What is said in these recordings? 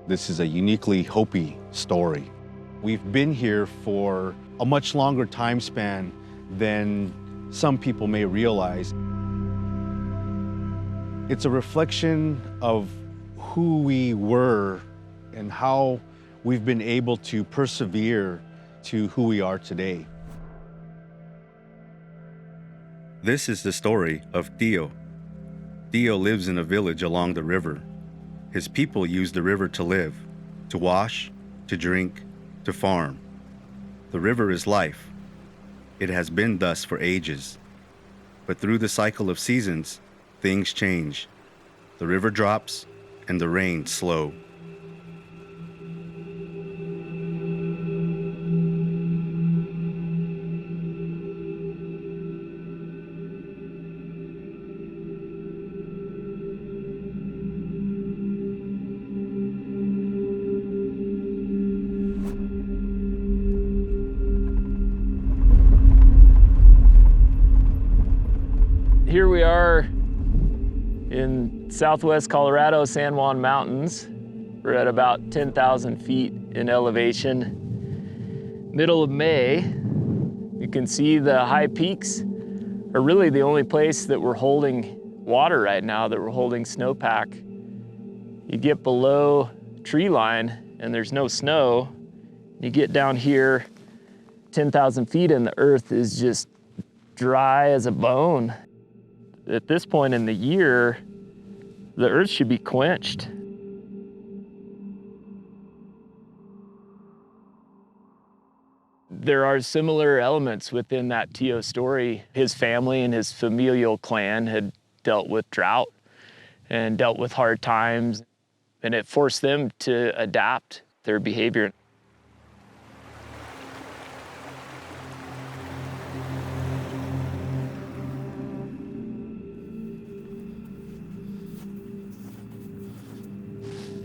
This is a uniquely Hopi story. We've been here for a much longer time span than some people may realize. It's a reflection of who we were and how we've been able to persevere to who we are today. This is the story of Tio. Tio lives in a village along the river. His people use the river to live, to wash, to drink, to farm. The river is life. It has been thus for ages. But through the cycle of seasons, things change. The river drops and the rains slow. Here we are in southwest Colorado, San Juan Mountains. We're at about 10,000 feet in elevation. Middle of May, you can see the high peaks are really the only place that we're holding water right now, that we're holding snowpack. You get below tree line and there's no snow. You get down here 10,000 feet and the earth is just dry as a bone. At this point in the year, the earth should be quenched. There are similar elements within that Tio story. His family and his familial clan had dealt with drought and dealt with hard times, and it forced them to adapt their behavior.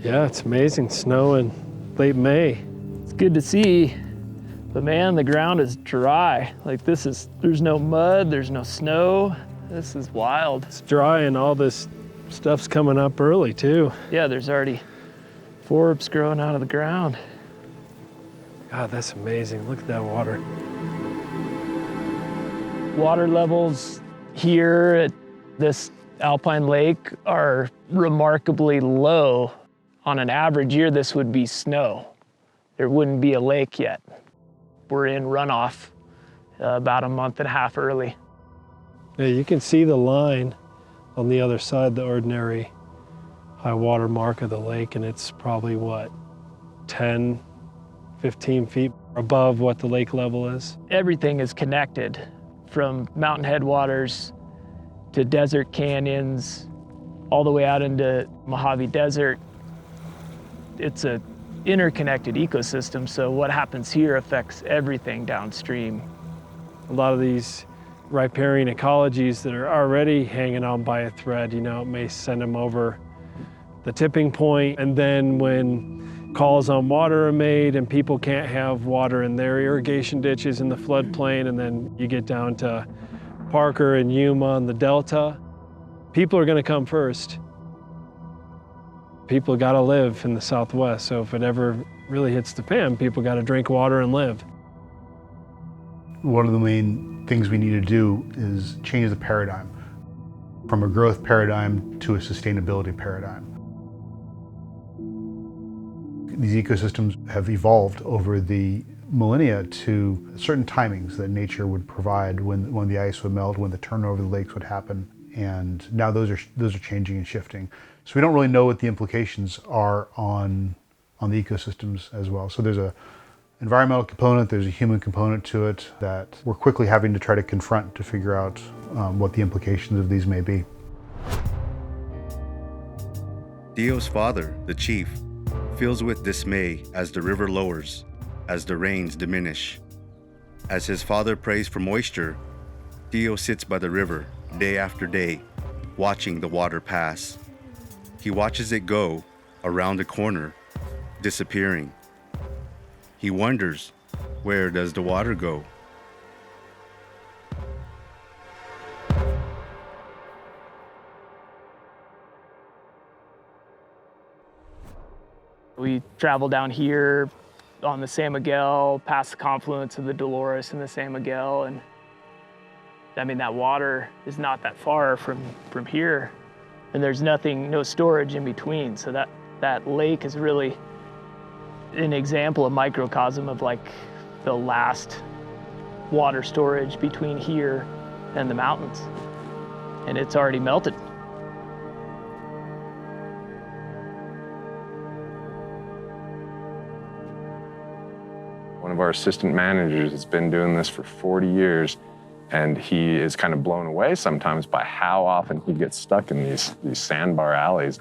Yeah, it's amazing. Snow in late May. It's good to see, but man, the ground is dry. Like there's no mud, there's no snow. This is wild. It's dry and all this stuff's coming up early too. Yeah, there's already forbs growing out of the ground. God, that's amazing. Look at that water. Water levels here at this alpine lake are remarkably low. On an average year, this would be snow. There wouldn't be a lake yet. We're in runoff about a month and a half early. Yeah, you can see the line on the other side, the ordinary high water mark of the lake, and it's probably what, 10, 15 feet above what the lake level is. Everything is connected, from mountain headwaters to desert canyons, all the way out into Mojave Desert. It's an interconnected ecosystem, so what happens here affects everything downstream. A lot of these riparian ecologies that are already hanging on by a thread, it may send them over the tipping point, and then when calls on water are made and people can't have water in their irrigation ditches in the floodplain, and then you get down to Parker and Yuma and the Delta, people are gonna come first. People gotta live in the Southwest, so if it ever really hits the fan, people gotta drink water and live. One of the main things we need to do is change the paradigm from a growth paradigm to a sustainability paradigm. These ecosystems have evolved over the millennia to certain timings that nature would provide when the ice would melt, when the turnover of the lakes would happen, and now those are changing and shifting. So we don't really know what the implications are on the ecosystems as well. So there's an environmental component, there's a human component to it that we're quickly having to try to confront to figure out what the implications of these may be. Tio's father, the chief, feels with dismay as the river lowers, as the rains diminish. As his father prays for moisture, Tio sits by the river day after day, watching the water pass. He watches it go around a corner, disappearing. He wonders, where does the water go? We travel down here on the San Miguel, past the confluence of the Dolores and the San Miguel, and I mean, that water is not that far from here, and there's no storage in between. So that lake is really an example, a microcosm of like the last water storage between here and the mountains, and it's already melted. One of our assistant managers has been doing this for 40 years, and he is kind of blown away sometimes by how often he gets stuck in these sandbar alleys.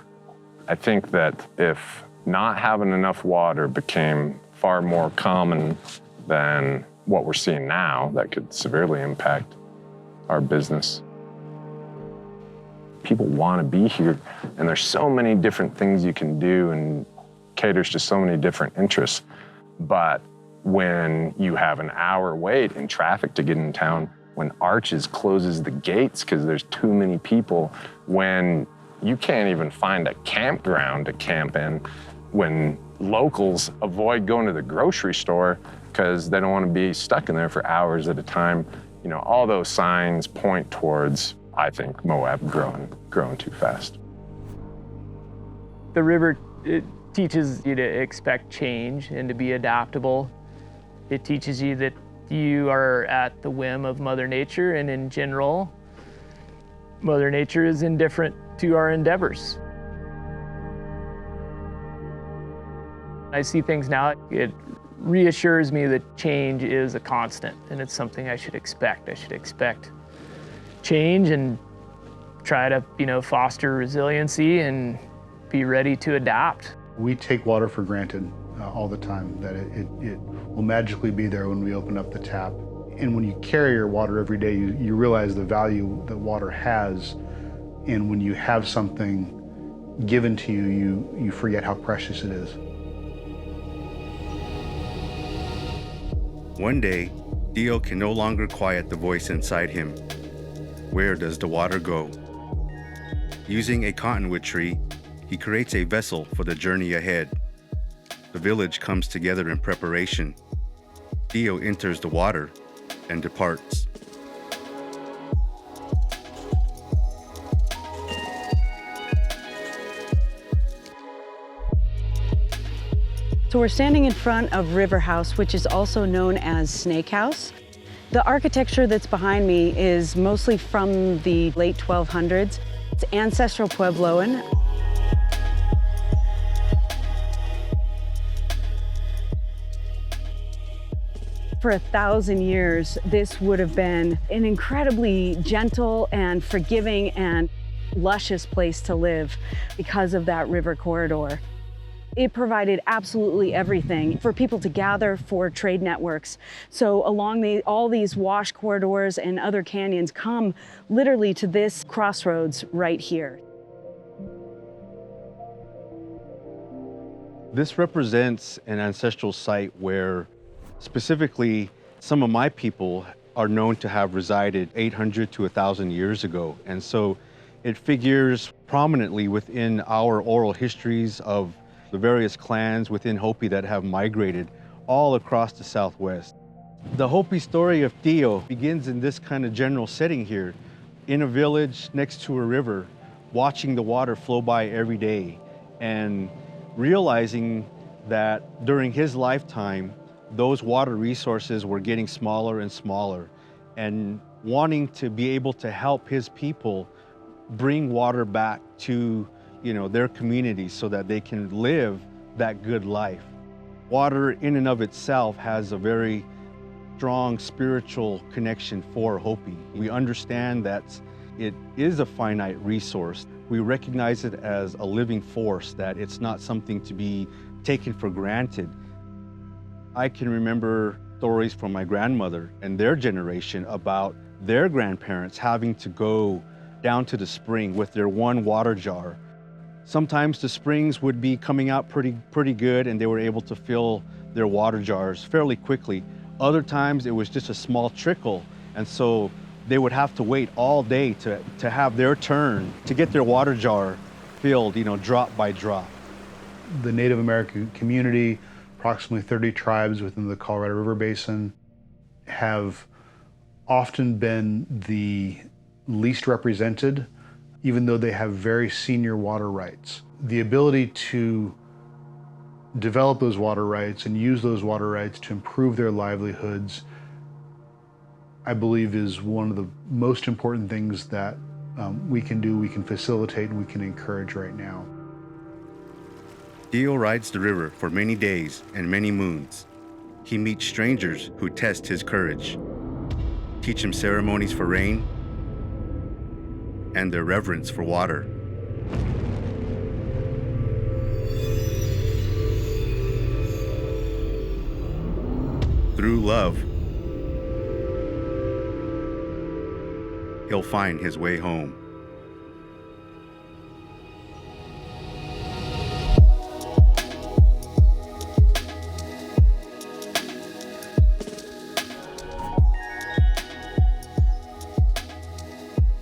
I think that if not having enough water became far more common than what we're seeing now, that could severely impact our business. People want to be here, and there's so many different things you can do and caters to so many different interests. But when you have an hour wait in traffic to get in town, when Arches closes the gates because there's too many people, when you can't even find a campground to camp in, when locals avoid going to the grocery store because they don't want to be stuck in there for hours at a time, you know, all those signs point towards, I think, Moab growing too fast. The river, it teaches you to expect change and to be adaptable. It teaches you that you are at the whim of Mother Nature, and in general, Mother Nature is indifferent to our endeavors. I see things now, it reassures me that change is a constant, and it's something I should expect. I should expect change and try to, foster resiliency and be ready to adapt. We take water for granted all the time, that it will magically be there when we open up the tap. And when you carry your water every day, you realize the value that water has. And when you have something given to you, you forget how precious it is. One day, Dio can no longer quiet the voice inside him. Where does the water go? Using a cottonwood tree, he creates a vessel for the journey ahead. The village comes together in preparation. Dio enters the water and departs. So we're standing in front of River House, which is also known as Snake House. The architecture that's behind me is mostly from the late 1200s. It's ancestral Puebloan. For 1,000 years, this would have been an incredibly gentle and forgiving and luscious place to live because of that river corridor. It provided absolutely everything for people to gather for trade networks. So along all these wash corridors and other canyons come literally to this crossroads right here. This represents an ancestral site where specifically some of my people are known to have resided 800 to 1,000 years ago. And so it figures prominently within our oral histories of the various clans within Hopi that have migrated all across the Southwest. The Hopi story of Dio begins in this kind of general setting here, in a village next to a river, watching the water flow by every day and realizing that during his lifetime, those water resources were getting smaller and smaller, and wanting to be able to help his people bring water back to their communities so that they can live that good life. Water in and of itself has a very strong spiritual connection for Hopi. We understand that it is a finite resource. We recognize it as a living force, that it's not something to be taken for granted. I can remember stories from my grandmother and their generation about their grandparents having to go down to the spring with their one water jar. Sometimes the springs would be coming out pretty good and they were able to fill their water jars fairly quickly. Other times it was just a small trickle, and so they would have to wait all day to have their turn to get their water jar filled, drop by drop. The Native American community, approximately 30 tribes within the Colorado River Basin, have often been the least represented, even though they have very senior water rights. The ability to develop those water rights and use those water rights to improve their livelihoods, I believe, is one of the most important things that we can do, we can facilitate, and we can encourage right now. Dio rides the river for many days and many moons. He meets strangers who test his courage, teach him ceremonies for rain and their reverence for water. Through love, he'll find his way home.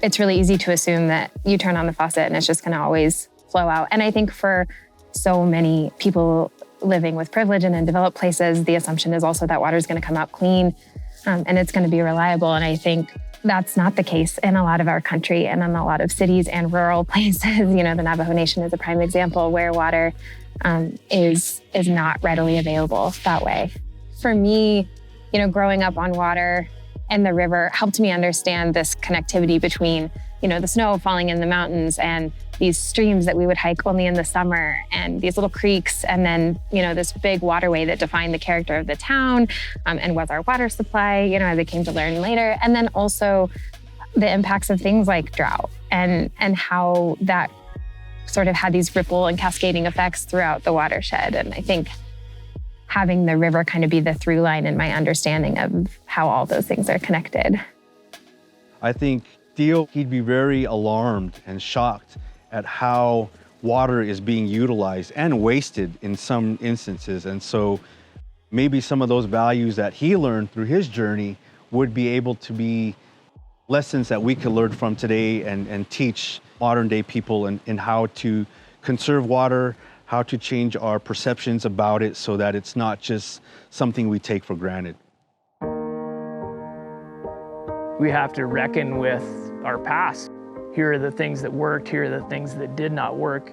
It's really easy to assume that you turn on the faucet and it's just going to always flow out. And I think for so many people living with privilege and in developed places, the assumption is also that water is going to come out clean and it's going to be reliable. And I think that's not the case in a lot of our country and in a lot of cities and rural places. You know, the Navajo Nation is a prime example where water is not readily available that way. For me, you know, growing up on water and the river helped me understand this connectivity between, you know, the snow falling in the mountains and these streams that we would hike only in the summer and these little creeks, and then, you know, this big waterway that defined the character of the town and was our water supply, you know, as I came to learn later. And then also the impacts of things like drought and how that sort of had these ripple and cascading effects throughout the watershed. And I think having the river kind of be the through line in my understanding of how all those things are connected. I think Dio, he'd be very alarmed and shocked at how water is being utilized and wasted in some instances. And so maybe some of those values that he learned through his journey would be able to be lessons that we could learn from today and teach modern day people in how to conserve water, how to change our perceptions about it so that it's not just something we take for granted. We have to reckon with our past. Here are the things that worked, here are the things that did not work.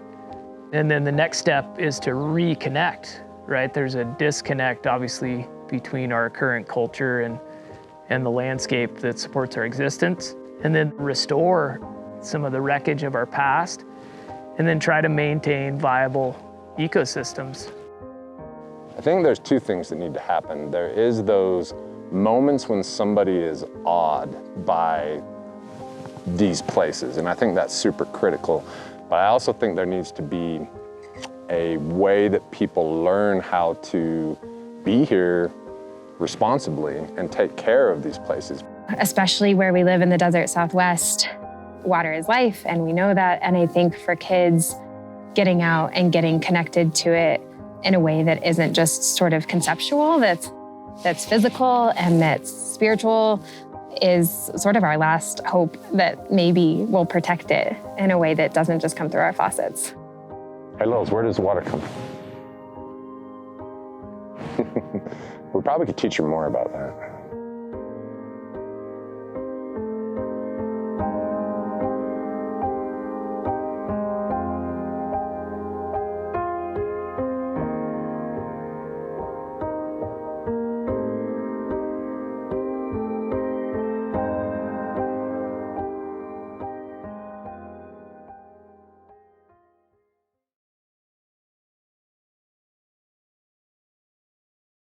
And then the next step is to reconnect, right? There's a disconnect, obviously, between our current culture and the landscape that supports our existence. And then restore some of the wreckage of our past, and then try to maintain viable ecosystems. I think there's two things that need to happen. There is those moments when somebody is awed by these places, and I think that's super critical. But I also think there needs to be a way that people learn how to be here responsibly and take care of these places. Especially where we live in the desert Southwest, water is life, and we know that. And I think for kids, getting out and getting connected to it in a way that isn't just sort of conceptual, that's physical and that's spiritual, is sort of our last hope that maybe we'll protect it in a way that doesn't just come through our faucets. Hey Lils, where does the water come from? We probably could teach her more about that.